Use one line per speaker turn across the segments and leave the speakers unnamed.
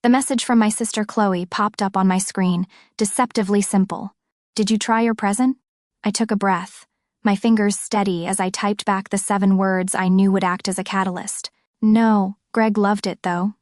The message from my sister Chloe popped up on my screen, deceptively simple. "Did you try your present?" I took a breath, my fingers steady as I typed back the 7 words I knew would act as a catalyst. "No, Greg loved it though."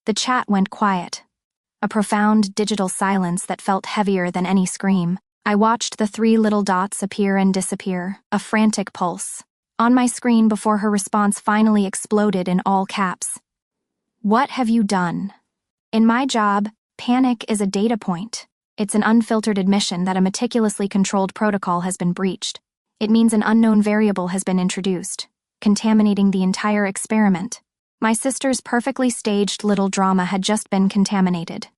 The chat went quiet. A profound digital silence that felt heavier than any scream. I watched the 3 little dots appear and disappear, a frantic pulse, on my screen before her response finally exploded in all caps. "What have you done?" In my job, panic is a data point. It's an unfiltered admission that a meticulously controlled protocol has been breached. It means an unknown variable has been introduced, contaminating the entire experiment. My sister's perfectly staged little drama had just been contaminated.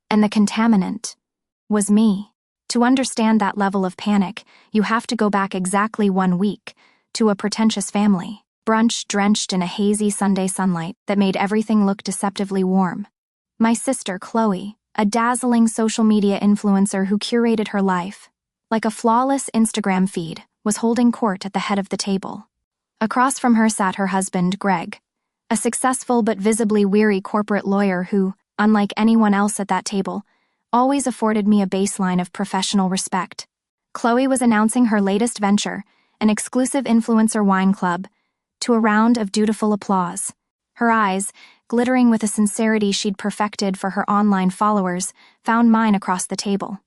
And the contaminant was me. To understand that level of panic, you have to go back exactly 1 week, to a pretentious family brunch drenched in a hazy Sunday sunlight that made everything look deceptively warm. My sister, Chloe, a dazzling social media influencer who curated her life, like a flawless Instagram feed, was holding court at the head of the table. Across from her sat her husband, Greg, a successful but visibly weary corporate lawyer who, unlike anyone else at that table, always afforded me a baseline of professional respect. Chloe was announcing her latest venture, an exclusive influencer wine club, to a round of dutiful applause. Her eyes, glittering with a sincerity she'd perfected for her online followers, found mine across the table.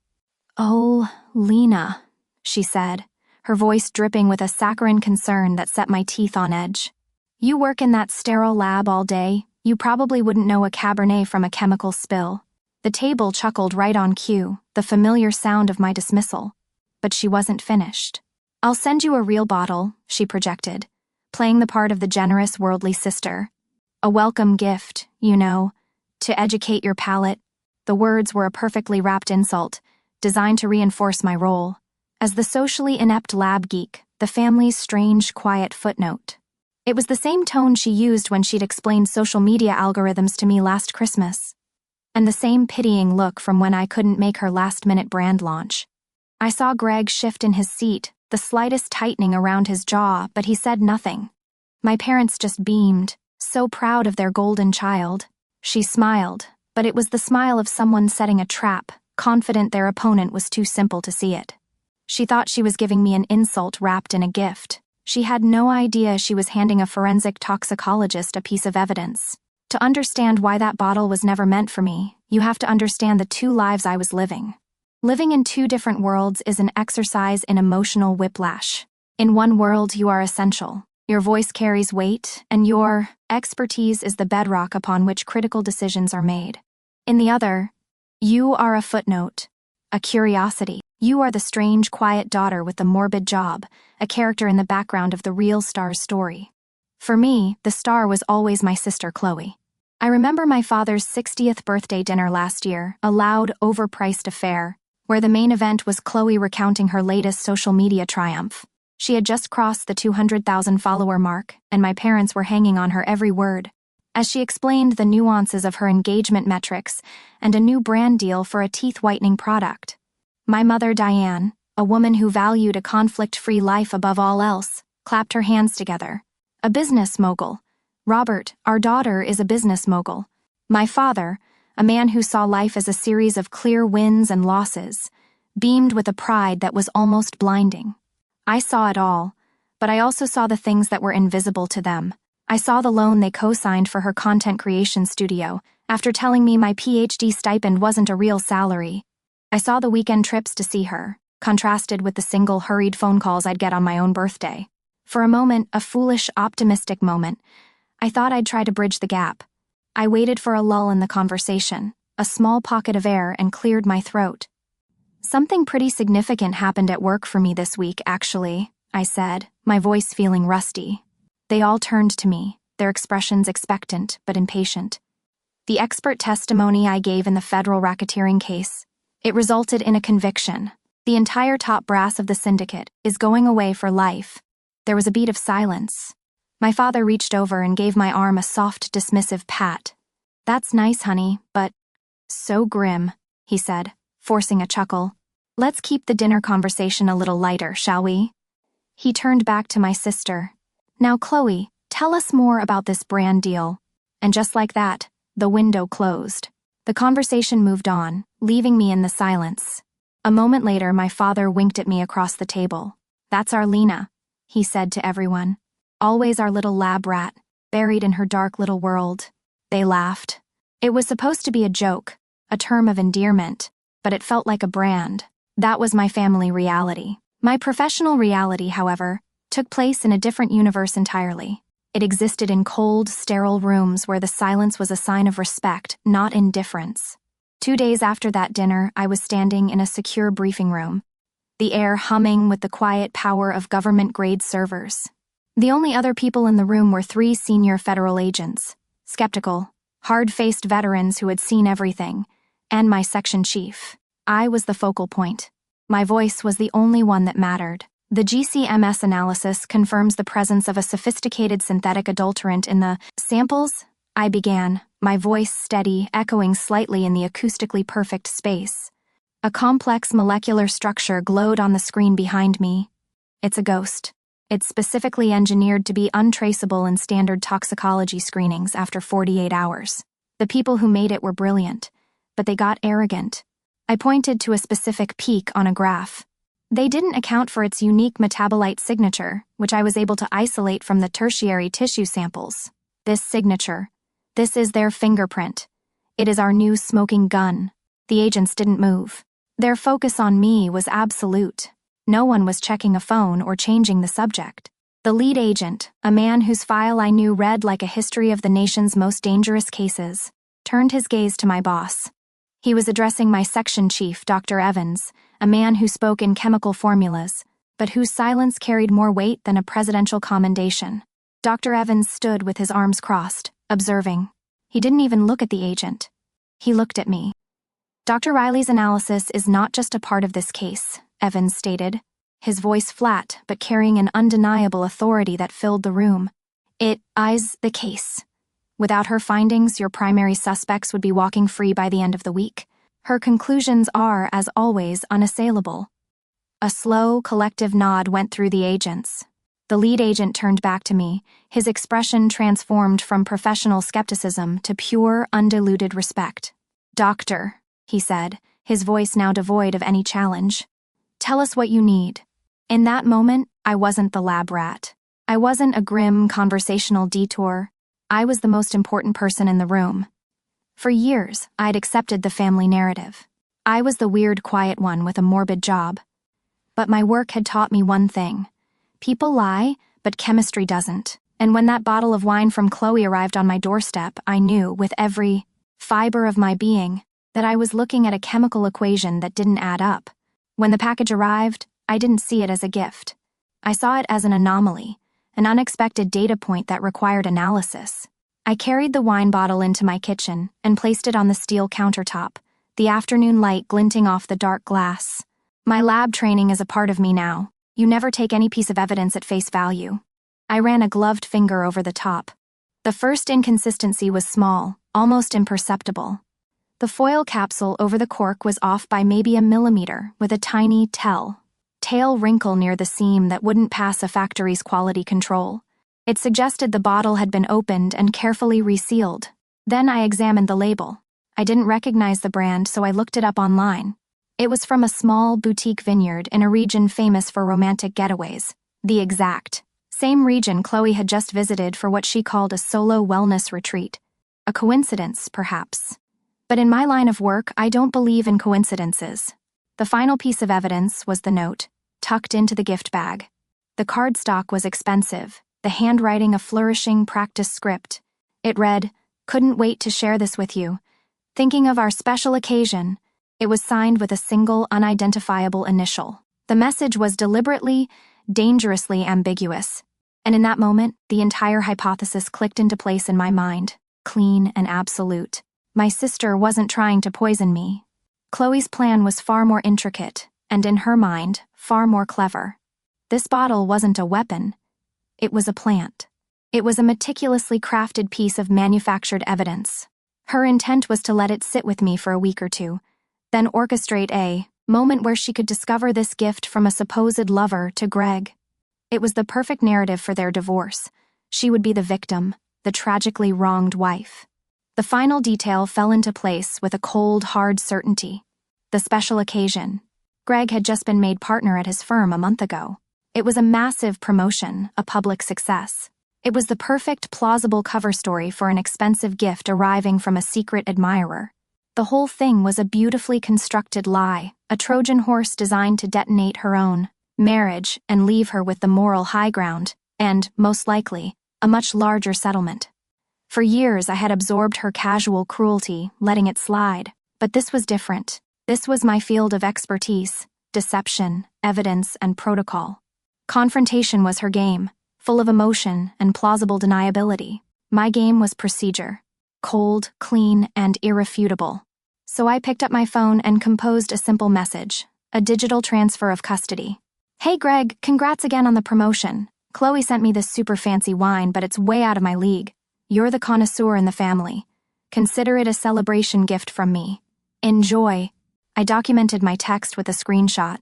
"Oh, Lena," she said, her voice dripping with a saccharine concern that set my teeth on edge. "You work in that sterile lab all day. You probably wouldn't know a Cabernet from a chemical spill." The table chuckled right on cue, the familiar sound of my dismissal. But she wasn't finished. "I'll send you a real bottle," she projected, playing the part of the generous worldly sister. "A welcome gift, you know, to educate your palate." The words were a perfectly wrapped insult, designed to reinforce my role as the socially inept lab geek, the family's strange, quiet footnote. It was the same tone she used when she'd explained social media algorithms to me last Christmas, and the same pitying look from when I couldn't make her last-minute brand launch. I saw Greg shift in his seat, the slightest tightening around his jaw, but he said nothing. My parents just beamed, so proud of their golden child. She smiled, but it was the smile of someone setting a trap, confident their opponent was too simple to see it. She thought she was giving me an insult wrapped in a gift. She had no idea she was handing a forensic toxicologist a piece of evidence. To understand why that bottle was never meant for me, you have to understand the 2 lives I was living. Living in 2 different worlds is an exercise in emotional whiplash. In one world, you are essential. Your voice carries weight, and your expertise is the bedrock upon which critical decisions are made. In the other, you are a footnote, a curiosity. You are the strange, quiet daughter with the morbid job, a character in the background of the real star's story. For me, the star was always my sister Chloe. I remember my father's 60th birthday dinner last year, a loud, overpriced affair, where the main event was Chloe recounting her latest social media triumph. She had just crossed the 200,000 follower mark, and my parents were hanging on her every word, as she explained the nuances of her engagement metrics and a new brand deal for a teeth-whitening product. My mother, Diane, a woman who valued a conflict-free life above all else, clapped her hands together. A business mogul. Robert, our daughter, is a business mogul. My father, a man who saw life as a series of clear wins and losses, beamed with a pride that was almost blinding. I saw it all, but I also saw the things that were invisible to them. I saw the loan they co-signed for her content creation studio, after telling me my PhD stipend wasn't a real salary. I saw the weekend trips to see her, contrasted with the single hurried phone calls I'd get on my own birthday. For a moment, a foolish, optimistic moment, I thought I'd try to bridge the gap. I waited for a lull in the conversation, a small pocket of air, and cleared my throat. "Something pretty significant happened at work for me this week, actually," I said, my voice feeling rusty. They all turned to me, their expressions expectant but impatient. The expert testimony I gave in the federal racketeering case, it resulted in a conviction. The entire top brass of the syndicate is going away for life. There was a beat of silence. My father reached over and gave my arm a soft, dismissive pat. "That's nice, honey, but so grim," he said, forcing a chuckle. "Let's keep the dinner conversation a little lighter, shall we?" He turned back to my sister. "Now, Chloe, tell us more about this brand deal." And just like that, the window closed. The conversation moved on, leaving me in the silence. A moment later, my father winked at me across the table. "That's our Lena," he said to everyone. "Always our little lab rat, buried in her dark little world." They laughed. It was supposed to be a joke, a term of endearment, but it felt like a brand. That was my family reality. My professional reality, however, took place in a different universe entirely. It existed in cold, sterile rooms where the silence was a sign of respect, not indifference. 2 days after that dinner, I was standing in a secure briefing room, the air humming with the quiet power of government-grade servers. The only other people in the room were 3 senior federal agents, skeptical, hard-faced veterans who had seen everything, and my section chief. I was the focal point. My voice was the only one that mattered. The GCMS analysis confirms the presence of a sophisticated synthetic adulterant in the samples, I began, my voice steady, echoing slightly in the acoustically perfect space. A complex molecular structure glowed on the screen behind me. It's a ghost. It's specifically engineered to be untraceable in standard toxicology screenings after 48 hours. The people who made it were brilliant, but they got arrogant. I pointed to a specific peak on a graph. They didn't account for its unique metabolite signature, which I was able to isolate from the tertiary tissue samples. This signature. This is their fingerprint. It is our new smoking gun. The agents didn't move. Their focus on me was absolute. No one was checking a phone or changing the subject. The lead agent, a man whose file I knew read like a history of the nation's most dangerous cases, turned his gaze to my boss. He was addressing my section chief, Dr. Evans, a man who spoke in chemical formulas, but whose silence carried more weight than a presidential commendation. Dr. Evans stood with his arms crossed, observing. He didn't even look at the agent. He looked at me. "Dr. Riley's analysis is not just a part of this case," Evans stated, his voice flat but carrying an undeniable authority that filled the room. "It is the case. Without her findings, your primary suspects would be walking free by the end of the week. Her conclusions are, as always, unassailable." A slow, collective nod went through the agents. The lead agent turned back to me, his expression transformed from professional skepticism to pure, undiluted respect. "Doctor," he said, his voice now devoid of any challenge. "Tell us what you need." In that moment, I wasn't the lab rat. I wasn't a grim, conversational detour. I was the most important person in the room. For years, I'd accepted the family narrative. I was the weird, quiet one with a morbid job. But my work had taught me one thing. People lie, but chemistry doesn't. And when that bottle of wine from Chloe arrived on my doorstep, I knew, with every fiber of my being, that I was looking at a chemical equation that didn't add up. When the package arrived, I didn't see it as a gift. I saw it as an anomaly, an unexpected data point that required analysis. I carried the wine bottle into my kitchen and placed it on the steel countertop, the afternoon light glinting off the dark glass. My lab training is a part of me now. You never take any piece of evidence at face value. I ran a gloved finger over the top. The first inconsistency was small, almost imperceptible. The foil capsule over the cork was off by maybe a millimeter, with a tiny tail wrinkle near the seam that wouldn't pass a factory's quality control. It suggested the bottle had been opened and carefully resealed. Then I examined the label. I didn't recognize the brand, so I looked it up online. It was from a small boutique vineyard in a region famous for romantic getaways. The exact same region Chloe had just visited for what she called a solo wellness retreat. A coincidence, perhaps. But in my line of work, I don't believe in coincidences. The final piece of evidence was the note, tucked into the gift bag. The cardstock was expensive, the handwriting a flourishing practice script. It read, "Couldn't wait to share this with you. Thinking of our special occasion." It was signed with a single, unidentifiable initial. The message was deliberately, dangerously ambiguous. And in that moment, the entire hypothesis clicked into place in my mind, clean and absolute. My sister wasn't trying to poison me. Chloe's plan was far more intricate, and in her mind, far more clever. This bottle wasn't a weapon. It was a plant. It was a meticulously crafted piece of manufactured evidence. Her intent was to let it sit with me for a week or two, then orchestrate a moment where she could discover this gift from a supposed lover to Greg. It was the perfect narrative for their divorce. She would be the victim, the tragically wronged wife. The final detail fell into place with a cold, hard certainty. The special occasion. Greg had just been made partner at his firm a month ago. It was a massive promotion, a public success. It was the perfect, plausible cover story for an expensive gift arriving from a secret admirer. The whole thing was a beautifully constructed lie, a Trojan horse designed to detonate her own marriage and leave her with the moral high ground, and, most likely, a much larger settlement. For years I had absorbed her casual cruelty, letting it slide. But this was different. This was my field of expertise: deception, evidence, and protocol. Confrontation was her game, full of emotion and plausible deniability. My game was procedure. Cold, clean, and irrefutable. So I picked up my phone and composed a simple message, a digital transfer of custody. "Hey Greg, congrats again on the promotion. Chloe sent me this super fancy wine, but it's way out of my league. You're the connoisseur in the family. Consider it a celebration gift from me. Enjoy." I documented my text with a screenshot.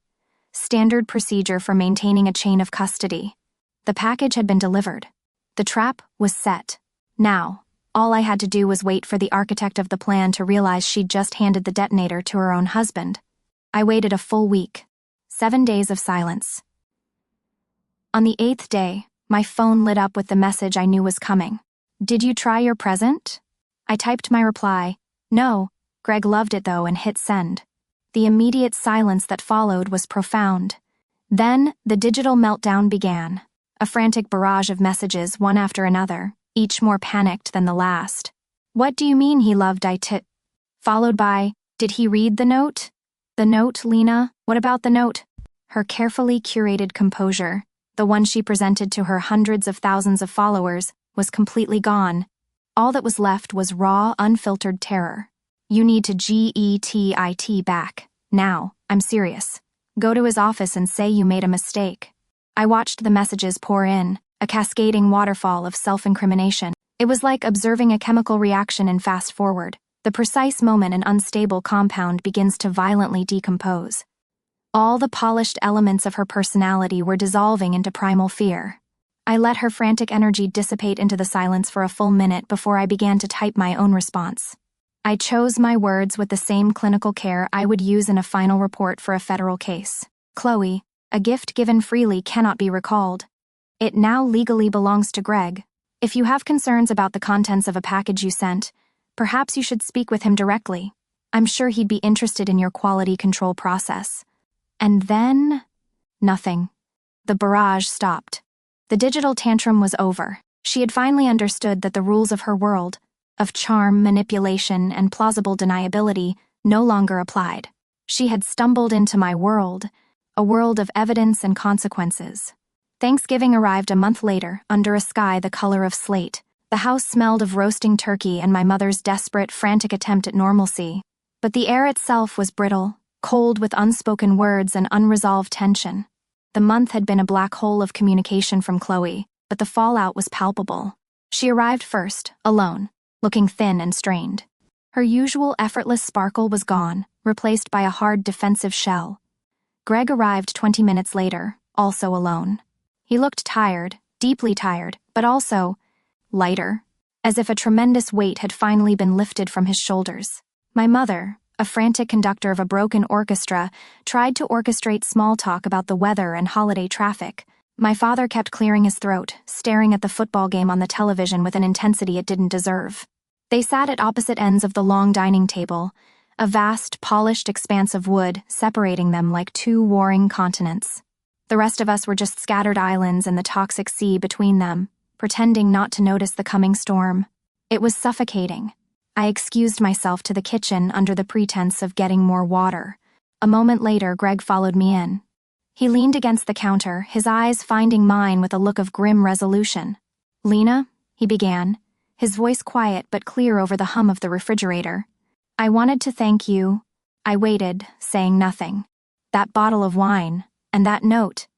Standard procedure for maintaining a chain of custody. The package had been delivered. The trap was set. Now, all I had to do was wait for the architect of the plan to realize she'd just handed the detonator to her own husband. I waited a full week. 7 days of silence. On the 8th day, my phone lit up with the message I knew was coming. "Did you try your present?" I typed my reply. "No." Greg loved it though and hit send. The immediate silence that followed was profound. Then, the digital meltdown began. A frantic barrage of messages, one after another, each more panicked than the last. "What do you mean he loved it?" Followed by, "Did he read the note?" "The note, Lena? What about the note?" Her carefully curated composure, the one she presented to her hundreds of thousands of followers, was completely gone. All that was left was raw, unfiltered terror. "You need to get back. Now, I'm serious. Go to his office and say you made a mistake." I watched the messages pour in, a cascading waterfall of self-incrimination. It was like observing a chemical reaction in fast forward, the precise moment an unstable compound begins to violently decompose. All the polished elements of her personality were dissolving into primal fear. I let her frantic energy dissipate into the silence for a full minute before I began to type my own response. I chose my words with the same clinical care I would use in a final report for a federal case. "Chloe, a gift given freely cannot be recalled. It now legally belongs to Greg. If you have concerns about the contents of a package you sent, perhaps you should speak with him directly. I'm sure he'd be interested in your quality control process." And then, nothing. The barrage stopped. The digital tantrum was over. She had finally understood that the rules of her world, of charm, manipulation, and plausible deniability, no longer applied. She had stumbled into my world, a world of evidence and consequences. Thanksgiving arrived a month later, under a sky the color of slate. The house smelled of roasting turkey and my mother's desperate, frantic attempt at normalcy. But the air itself was brittle, cold with unspoken words and unresolved tension. The month had been a black hole of communication from Chloe, but the fallout was palpable. She arrived first, alone, looking thin and strained. Her usual effortless sparkle was gone, replaced by a hard defensive shell. Greg arrived 20 minutes later, also alone. He looked tired, deeply tired, but also lighter, as if a tremendous weight had finally been lifted from his shoulders. My mother, a frantic conductor of a broken orchestra, tried to orchestrate small talk about the weather and holiday traffic. My father kept clearing his throat, staring at the football game on the television with an intensity it didn't deserve. They sat at opposite ends of the long dining table, a vast, polished expanse of wood separating them like two warring continents. The rest of us were just scattered islands in the toxic sea between them, pretending not to notice the coming storm. It was suffocating. I excused myself to the kitchen under the pretense of getting more water. A moment later, Greg followed me in. He leaned against the counter, his eyes finding mine with a look of grim resolution. "Lena," he began, his voice quiet but clear over the hum of the refrigerator. "I wanted to thank you." I waited, saying nothing. That bottle of wine, and that note.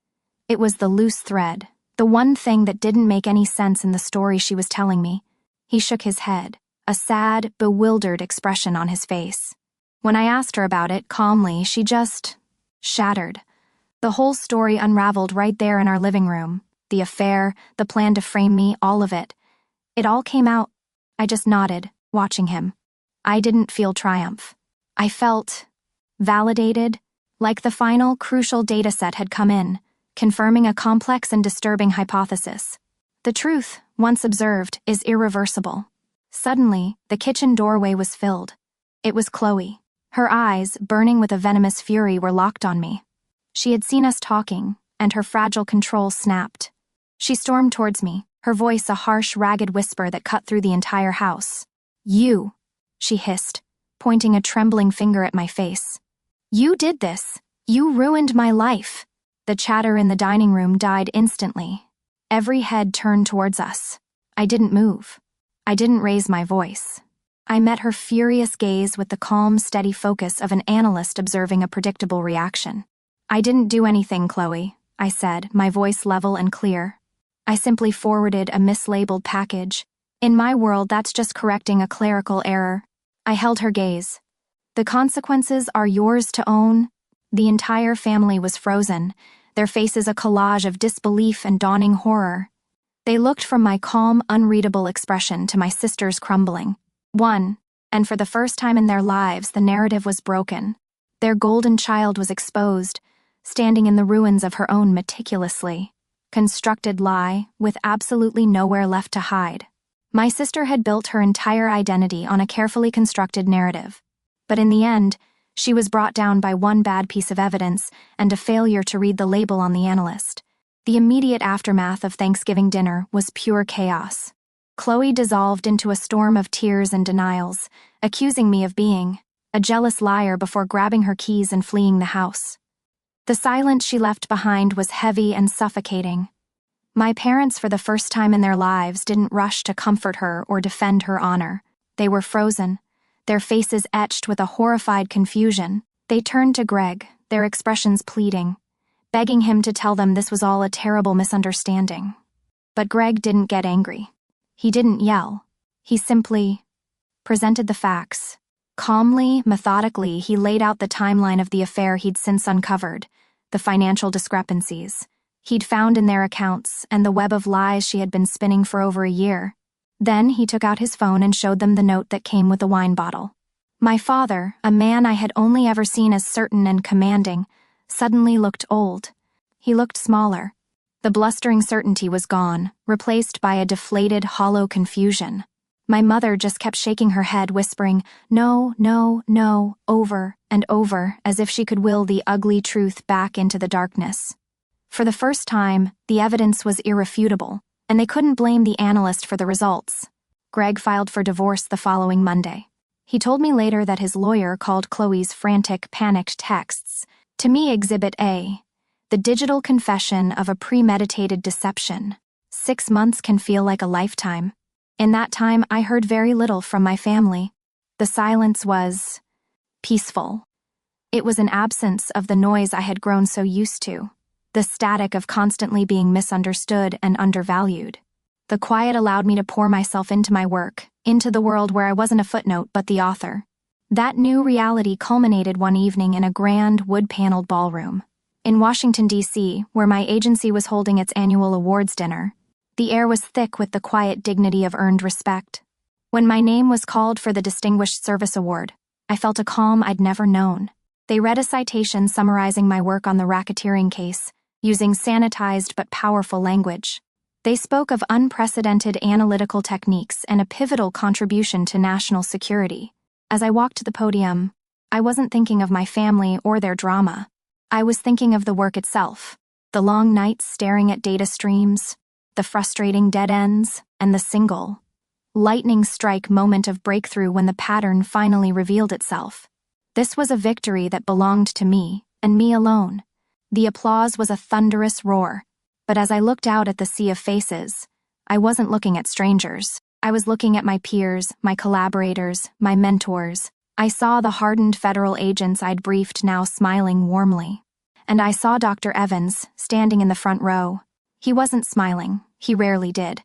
It was the loose thread, the one thing that didn't make any sense in the story she was telling me. He shook his head, a sad, bewildered expression on his face. When I asked her about it, calmly, she just shattered. The whole story unraveled right there in our living room. The affair, the plan to frame me, all of it. It all came out. I just nodded, watching him. I didn't feel triumph. I felt validated, like the final, crucial dataset had come in, confirming a complex and disturbing hypothesis. The truth, once observed, is irreversible. Suddenly, the kitchen doorway was filled. It was Chloe. Her eyes, burning with a venomous fury, were locked on me. She had seen us talking, and her fragile control snapped. She stormed towards me, her voice a harsh, ragged whisper that cut through the entire house. "You," she hissed, pointing a trembling finger at my face. "You did this. You ruined my life." The chatter in the dining room died instantly. Every head turned towards us. I didn't move. I didn't raise my voice. I met her furious gaze with the calm, steady focus of an analyst observing a predictable reaction. "I didn't do anything, Chloe," I said, my voice level and clear. "I simply forwarded a mislabeled package. In my world, that's just correcting a clerical error." I held her gaze. "The consequences are yours to own." The entire family was frozen, their faces a collage of disbelief and dawning horror. They looked from my calm, unreadable expression to my sister's crumbling. And for the first time in their lives, the narrative was broken. Their golden child was exposed, standing in the ruins of her own meticulously constructed lie, with absolutely nowhere left to hide. My sister had built her entire identity on a carefully constructed narrative. But in the end, she was brought down by one bad piece of evidence and a failure to read the label on the analyst. The immediate aftermath of Thanksgiving dinner was pure chaos. Chloe dissolved into a storm of tears and denials, accusing me of being a jealous liar before grabbing her keys and fleeing the house. The silence she left behind was heavy and suffocating. My parents, for the first time in their lives, didn't rush to comfort her or defend her honor. They were frozen, their faces etched with a horrified confusion. They turned to Greg, their expressions pleading, begging him to tell them this was all a terrible misunderstanding. But Greg didn't get angry. He didn't yell. He simply presented the facts. Calmly, methodically, he laid out the timeline of the affair he'd since uncovered, the financial discrepancies he'd found in their accounts, and the web of lies she had been spinning for over a year. Then he took out his phone and showed them the note that came with the wine bottle. My father, a man I had only ever seen as certain and commanding, suddenly looked old. He looked smaller. The blustering certainty was gone, replaced by a deflated, hollow confusion. My mother just kept shaking her head, whispering, "No, no, no," over and over, as if she could will the ugly truth back into the darkness. For the first time, the evidence was irrefutable, and they couldn't blame the analyst for the results. Greg filed for divorce the following Monday. He told me later that his lawyer called Chloe's frantic, panicked texts, to me Exhibit A, the digital confession of a premeditated deception. 6 months can feel like a lifetime. In that time, I heard very little from my family. The silence was peaceful. It was an absence of the noise I had grown so used to, the static of constantly being misunderstood and undervalued. The quiet allowed me to pour myself into my work, into the world where I wasn't a footnote but the author. That new reality culminated one evening in a grand, wood-paneled ballroom. In Washington, D.C., where my agency was holding its annual awards dinner, the air was thick with the quiet dignity of earned respect. When my name was called for the Distinguished Service Award, I felt a calm I'd never known. They read a citation summarizing my work on the racketeering case, using sanitized but powerful language. They spoke of unprecedented analytical techniques and a pivotal contribution to national security. As I walked to the podium, I wasn't thinking of my family or their drama. I was thinking of the work itself, the long nights staring at data streams, the frustrating dead ends, and the single, lightning strike moment of breakthrough when the pattern finally revealed itself. This was a victory that belonged to me, and me alone. The applause was a thunderous roar, but as I looked out at the sea of faces, I wasn't looking at strangers. I was looking at my peers, my collaborators, my mentors. I saw the hardened federal agents I'd briefed now smiling warmly. And I saw Dr. Evans standing in the front row. He wasn't smiling, he rarely did,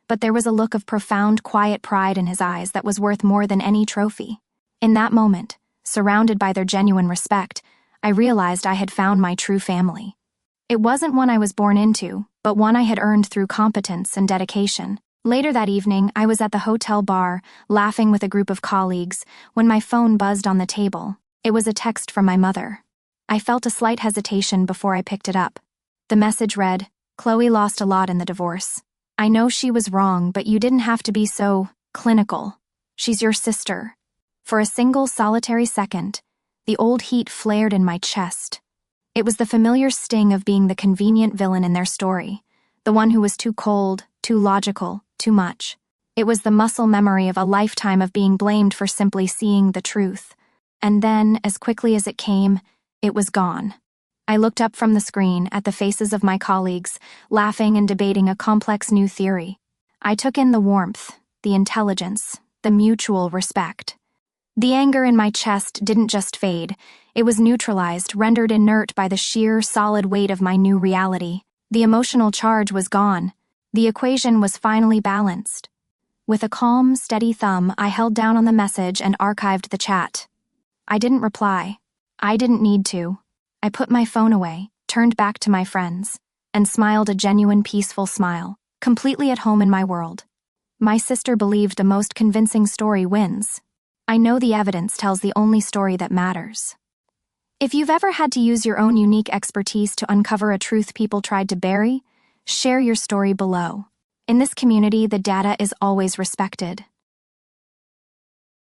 but there was a look of profound, quiet pride in his eyes that was worth more than any trophy. In that moment, surrounded by their genuine respect, I realized I had found my true family. It wasn't one I was born into, but one I had earned through competence and dedication. Later that evening, I was at the hotel bar, laughing with a group of colleagues, when my phone buzzed on the table. It was a text from my mother. I felt a slight hesitation before I picked it up. The message read, "Chloe lost a lot in the divorce. I know she was wrong, but you didn't have to be so clinical. She's your sister." For a single solitary second, the old heat flared in my chest. It was the familiar sting of being the convenient villain in their story, the one who was too cold, too logical, too much. It was the muscle memory of a lifetime of being blamed for simply seeing the truth. And then, as quickly as it came, it was gone. I looked up from the screen at the faces of my colleagues, laughing and debating a complex new theory. I took in the warmth, the intelligence, the mutual respect. The anger in my chest didn't just fade, it was neutralized, rendered inert by the sheer, solid weight of my new reality. The emotional charge was gone. The equation was finally balanced. With a calm, steady thumb, I held down on the message and archived the chat. I didn't reply. I didn't need to. I put my phone away, turned back to my friends, and smiled a genuine, peaceful smile, completely at home in my world. My sister believed the most convincing story wins. I know the evidence tells the only story that matters. If you've ever had to use your own unique expertise to uncover a truth people tried to bury, share your story below. In this community, the data is always respected.